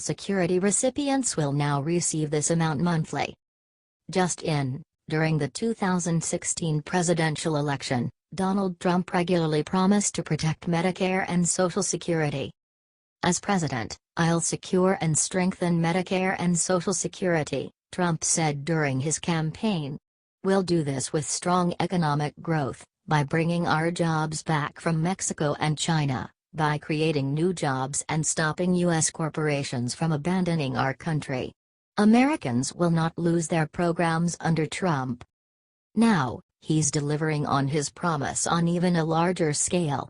Security recipients will now receive this amount monthly. During the 2016 presidential election, Donald Trump regularly promised to protect Medicare and Social Security. As president, "I'll secure and strengthen Medicare and Social Security," Trump said during his campaign. "We'll do this with strong economic growth, by bringing our jobs back from Mexico and China, by creating new jobs and stopping U.S. corporations from abandoning our country. Americans will not lose their programs under Trump." Now, he's delivering on his promise on even a larger scale.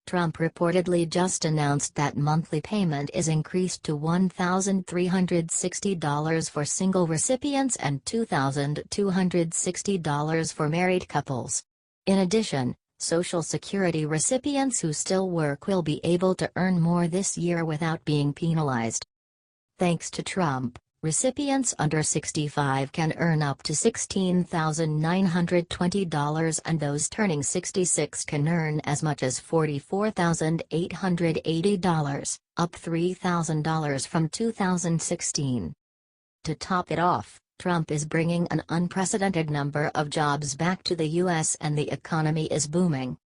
Trump reportedly just announced that monthly payment is increased to $1,360 for single recipients and $2,260 for married couples. In addition, Social Security recipients who still work will be able to earn more this year without being penalized. Thanks to Trump, recipients under 65 can earn up to $16,920 and those turning 66 can earn as much as $44,880, up $3,000 from 2016. To top it off, Trump is bringing an unprecedented number of jobs back to the U.S. and the economy is booming.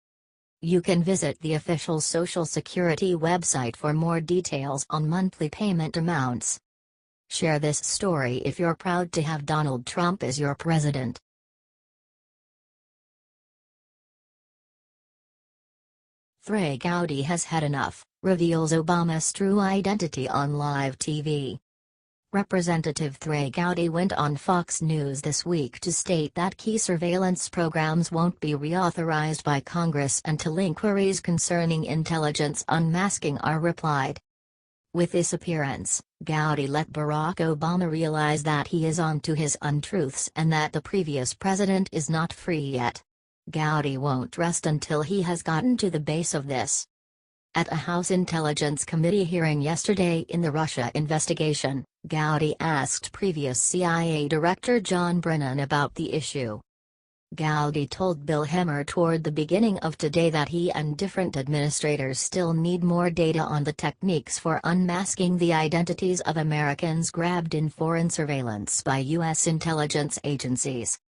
You can visit the official Social Security website for more details on monthly payment amounts. Share this story if you're proud to have Donald Trump as your president. Trey Gowdy has had enough, reveals Obama's true identity on live TV. Representative Trey Gowdy went on Fox News this week to state that key surveillance programs won't be reauthorized by Congress until inquiries concerning intelligence unmasking are replied. With this appearance, Gowdy let Barack Obama realize that he is on to his untruths and that the previous president is not free yet. Gowdy won't rest until he has gotten to the base of this. At a House Intelligence Committee hearing yesterday in the Russia investigation, Gowdy asked previous CIA Director John Brennan about the issue. Gowdy told Bill Hemmer toward the beginning of today that he and different administrators still need more data on the techniques for unmasking the identities of Americans grabbed in foreign surveillance by U.S. intelligence agencies.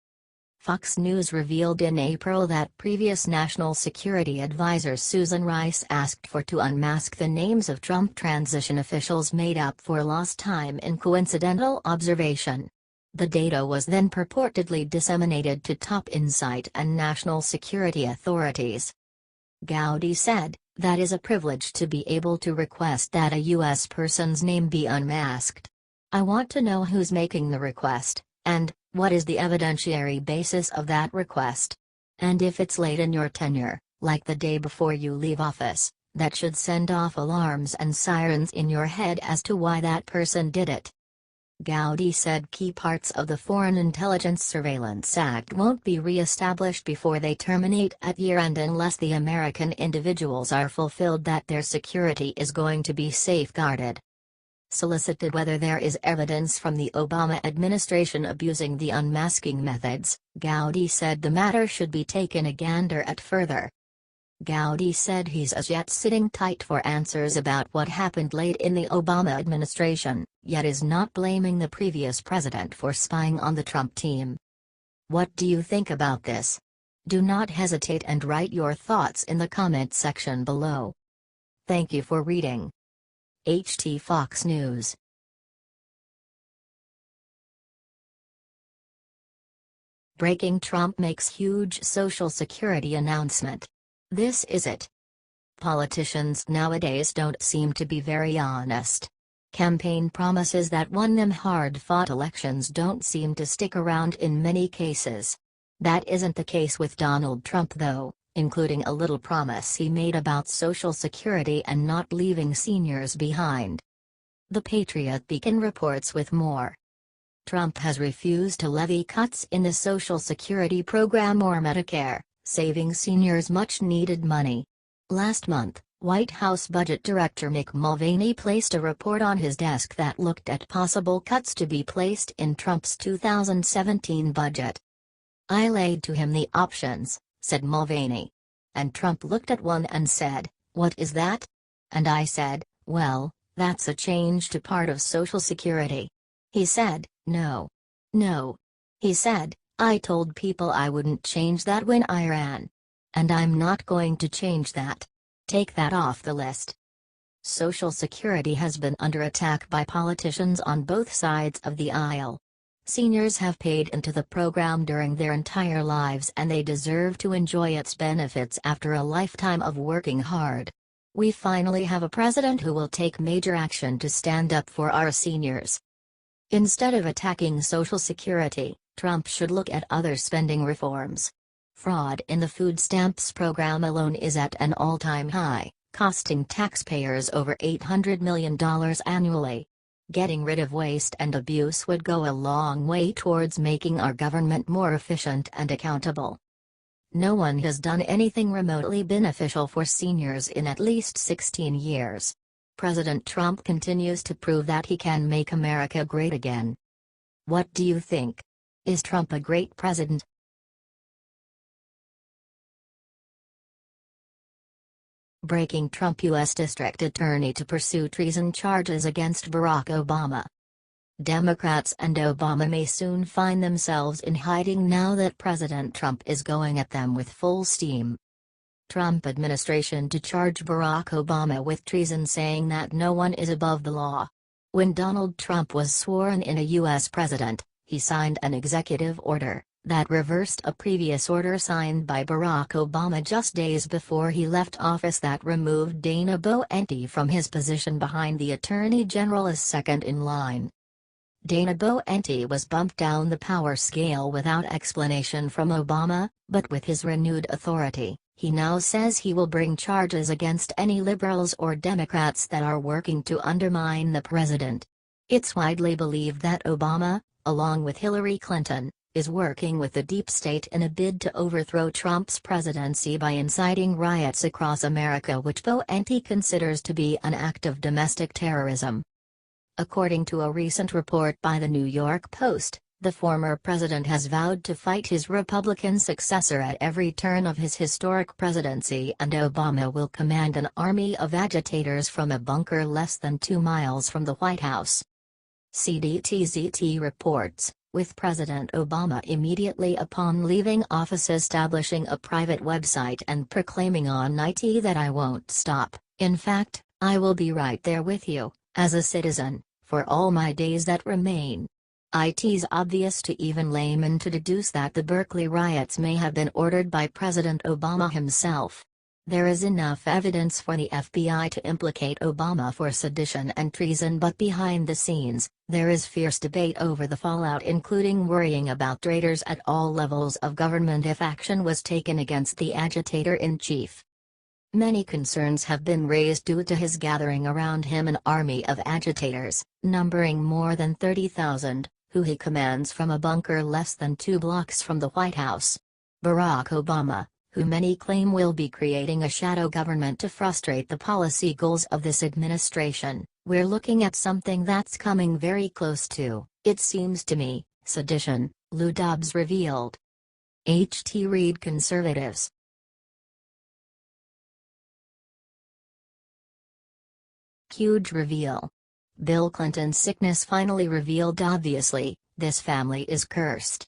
Fox News revealed in April that previous National Security Advisor Susan Rice asked for to unmask the names of Trump transition officials made up for lost time in coincidental observation. The data was then purportedly disseminated to top insight and national security authorities. Gowdy said, "That is a privilege to be able to request that a U.S. person's name be unmasked. I want to know who's making the request, and what is the evidentiary basis of that request. And if it's late in your tenure, like the day before you leave office, that should send off alarms and sirens in your head as to why that person did it." Gowdy said key parts of the Foreign Intelligence Surveillance Act won't be re-established before they terminate at year-end unless the American individuals are fulfilled that their security is going to be safeguarded. Solicited whether there is evidence from the Obama administration abusing the unmasking methods, Gowdy said the matter should be taken a gander at further. Gowdy said he's as yet sitting tight for answers about what happened late in the Obama administration, yet is not blaming the previous president for spying on the Trump team. What do you think about this? Do not hesitate and write your thoughts in the comment section below. Thank you for reading. HT Fox News. Breaking: Trump makes huge Social Security announcement. This is it. Politicians nowadays don't seem to be very honest. Campaign promises that won them hard-fought elections don't seem to stick around in many cases. That isn't the case with Donald Trump though, including a little promise he made about Social Security and not leaving seniors behind. The Patriot Beacon reports with more. Trump has refused to levy cuts in the Social Security program or Medicare, saving seniors much-needed money. Last month, White House Budget Director Mick Mulvaney placed a report on his desk that looked at possible cuts to be placed in Trump's 2017 budget. "I laid to him the options," said Mulvaney. "And Trump looked at one and said, 'What is that?' And I said, 'Well, That's a change to part of Social Security. He said, no. No. He said, I told people I wouldn't change that when I ran. And I'm not going to change that. Take that off the list. Social Security has been under attack by politicians on both sides of the aisle. Seniors have paid into the program during their entire lives and they deserve to enjoy its benefits after a lifetime of working hard. We finally have a president who will take major action to stand up for our seniors. Instead of attacking Social Security, Trump should look at other spending reforms. Fraud in the food stamps program alone is at an all-time high, costing taxpayers over $800 million annually. Getting rid of waste and abuse would go a long way towards making our government more efficient and accountable. No one has done anything remotely beneficial for seniors in at least 16 years. President Trump continues to prove that he can make America great again. What do you think? Is Trump a great president? Breaking: Trump U.S. District Attorney to pursue treason charges against Barack Obama. Democrats and Obama may soon find themselves in hiding now that President Trump is going at them with full steam. Trump administration to charge Barack Obama with treason, saying that no one is above the law. When Donald Trump was sworn in a U.S. president, he signed an executive order that reversed a previous order signed by Barack Obama just days before he left office that removed Dana Boente from his position behind the Attorney General as second in line. Dana Boente was bumped down the power scale without explanation from Obama, but with his renewed authority, he now says he will bring charges against any liberals or Democrats that are working to undermine the president. It's widely believed that Obama, along with Hillary Clinton, is working with the deep state in a bid to overthrow Trump's presidency by inciting riots across America, which Boente considers to be an act of domestic terrorism. According to a recent report by the New York Post, the former president has vowed to fight his Republican successor at every turn of his historic presidency, and Obama will command an army of agitators from a bunker less than 2 miles from the White House. CDTZT reports, with President Obama immediately upon leaving office establishing a private website and proclaiming on IT that "I won't stop, in fact, I will be right there with you, as a citizen, for all my days that remain." It's obvious to even laymen to deduce that the Berkeley riots may have been ordered by President Obama himself. There is enough evidence for the FBI to implicate Obama for sedition and treason, but behind the scenes, there is fierce debate over the fallout, including worrying about traitors at all levels of government if action was taken against the agitator-in-chief. Many concerns have been raised due to his gathering around him an army of agitators, numbering more than 30,000, who he commands from a bunker less than 2 blocks from the White House. Barack Obama, who many claim will be creating a shadow government to frustrate the policy goals of this administration, we're looking at something that's coming very close to, it seems to me, sedition, Lou Dobbs revealed. H.T. Reid Conservatives. Huge reveal. Bill Clinton's sickness finally revealed. Obviously, this family is cursed.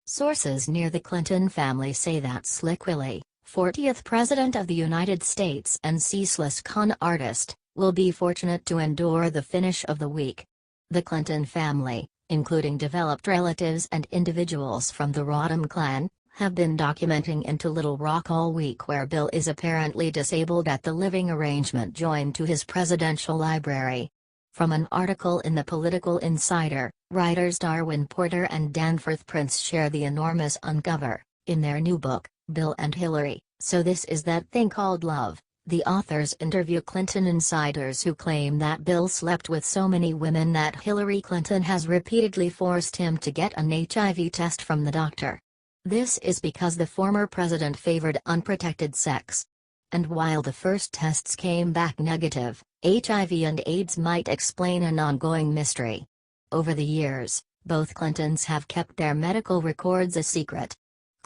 Sources near the Clinton family say that Slick Willie, 40th President of the United States and ceaseless con artist, will be fortunate to endure the finish of the week. The Clinton family, including developed relatives and individuals from the Rodham clan, have been documenting into Little Rock all week, where Bill is apparently disabled at the living arrangement joined to his presidential library. From an article in the Political Insider, writers Darwin Porter and Danforth Prince share the enormous uncover, in their new book, Bill and Hillary, So This Is That Thing Called Love. The authors interview Clinton insiders who claim that Bill slept with so many women that Hillary Clinton has repeatedly forced him to get an HIV test from the doctor. This is because the former president favored unprotected sex. And while the first tests came back negative, HIV and AIDS might explain an ongoing mystery. Over the years, both Clintons have kept their medical records a secret.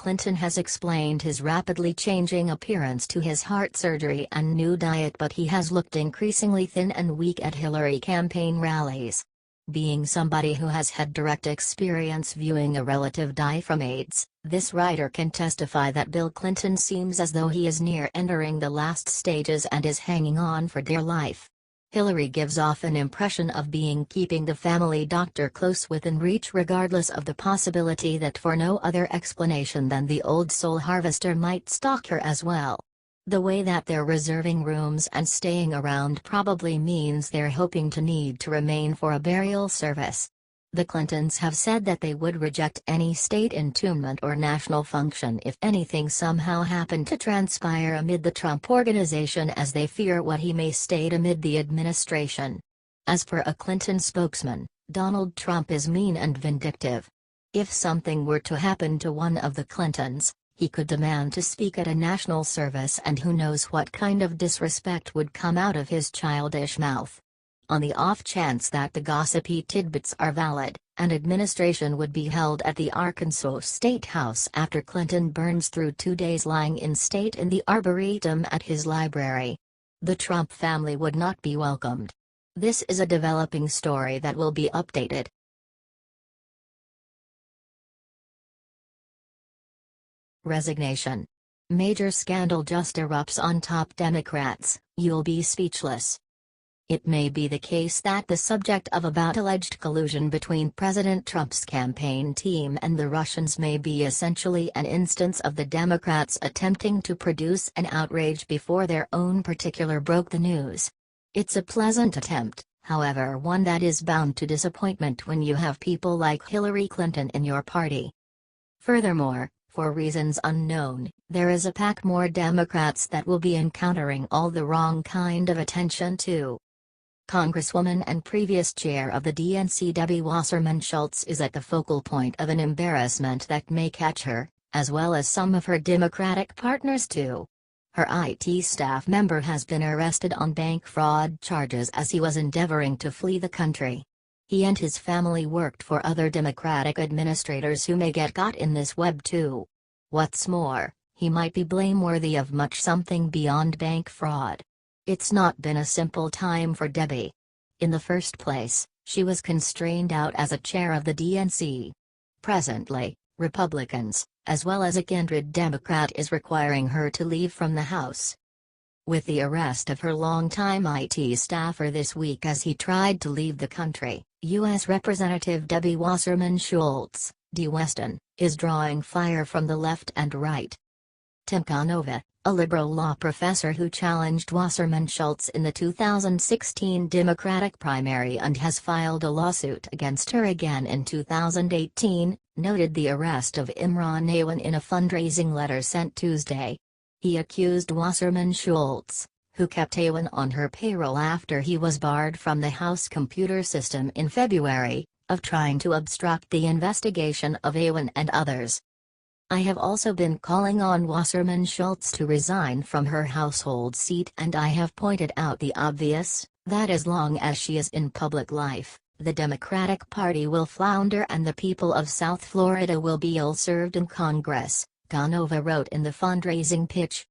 Clinton has explained his rapidly changing appearance to his heart surgery and new diet, but he has looked increasingly thin and weak at Hillary campaign rallies. Being somebody who has had direct experience viewing a relative die from AIDS, this writer can testify that Bill Clinton seems as though he is near entering the last stages and is hanging on for dear life. Hillary gives off an impression of keeping the family doctor close within reach, regardless of the possibility that for no other explanation than the old soul harvester might stalk her as well. The way that they're reserving rooms and staying around probably means they're hoping to need to remain for a burial service. The Clintons have said that they would reject any state entombment or national function if anything somehow happened to transpire amid the Trump Organization, as they fear what he may state amid the administration. As per a Clinton spokesman, Donald Trump is mean and vindictive. If something were to happen to one of the Clintons, he could demand to speak at a national service, and who knows what kind of disrespect would come out of his childish mouth. On the off chance that the gossipy tidbits are valid, an administration would be held at the Arkansas State House after Clinton burns through 2 days lying in state in the arboretum at his library. The Trump family would not be welcomed. This is a developing story that will be updated. Resignation. Major scandal just erupts on top Democrats, you'll be speechless. It may be the case that the subject of about alleged collusion between President Trump's campaign team and the Russians may be essentially an instance of the Democrats attempting to produce an outrage before their own particular broke the news. It's a pleasant attempt, however, one that is bound to disappointment when you have people like Hillary Clinton in your party. Furthermore, for reasons unknown, there is a pack more Democrats that will be encountering all the wrong kind of attention too. Congresswoman and previous chair of the DNC Debbie Wasserman Schultz is at the focal point of an embarrassment that may catch her, as well as some of her Democratic partners too. Her IT staff member has been arrested on bank fraud charges as he was endeavoring to flee the country. He and his family worked for other Democratic administrators who may get caught in this web too. What's more, he might be blameworthy of something beyond bank fraud. It's not been a simple time for Debbie. In the first place, she was constrained out as a chair of the DNC. Presently, Republicans, as well as a kindred Democrat, is requiring her to leave from the House. With the arrest of her longtime IT staffer this week as he tried to leave the country, U.S. Representative Debbie Wasserman Schultz, D. Weston, is drawing fire from the left and right. Tim Canova, a liberal law professor who challenged Wasserman Schultz in the 2016 Democratic primary and has filed a lawsuit against her again in 2018, noted the arrest of Imran Awan in a fundraising letter sent Tuesday. He accused Wasserman Schultz, who kept Awan on her payroll after he was barred from the House computer system in February, of trying to obstruct the investigation of Awan and others. I have also been calling on Wasserman Schultz to resign from her household seat, and I have pointed out the obvious, that as long as she is in public life, the Democratic Party will flounder and the people of South Florida will be ill-served in Congress, Canova wrote in the fundraising pitch.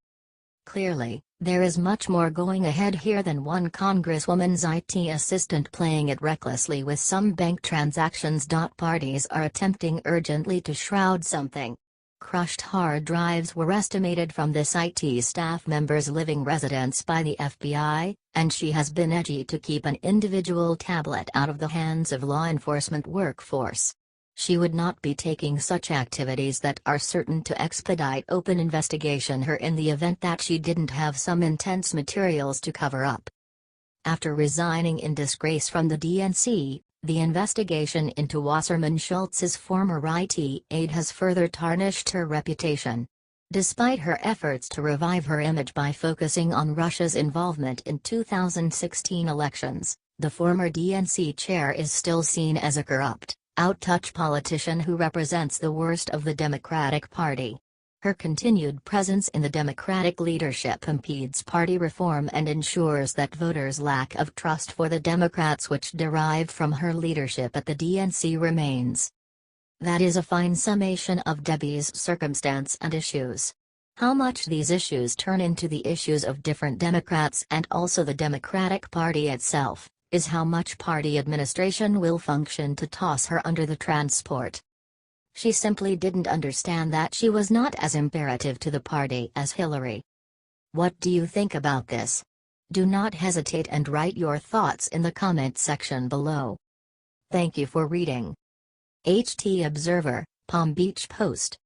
Clearly, there is much more going ahead here than one congresswoman's IT assistant playing it recklessly with some bank transactions. Parties are attempting urgently to shroud something. Crushed hard drives were estimated from this IT staff member's living residence by the FBI, and she has been edgy to keep an individual tablet out of the hands of law enforcement workforce. She would not be taking such activities that are certain to expedite open investigation her in the event that she didn't have some intense materials to cover up. After resigning in disgrace from the DNC, the investigation into Wasserman Schultz's former IT aide has further tarnished her reputation. Despite her efforts to revive her image by focusing on Russia's involvement in 2016 elections, the former DNC chair is still seen as a corrupt, out-touch politician who represents the worst of the Democratic Party. Her continued presence in the Democratic leadership impedes party reform and ensures that voters' lack of trust for the Democrats which derived from her leadership at the DNC remains. That is a fine summation of Debbie's circumstance and issues. How much these issues turn into the issues of different Democrats and also the Democratic Party itself, is how much party administration will function to toss her under the transport. She simply didn't understand that she was not as imperative to the party as Hillary. What do you think about this? Do not hesitate and write your thoughts in the comment section below. Thank you for reading. HT Observer, Palm Beach Post.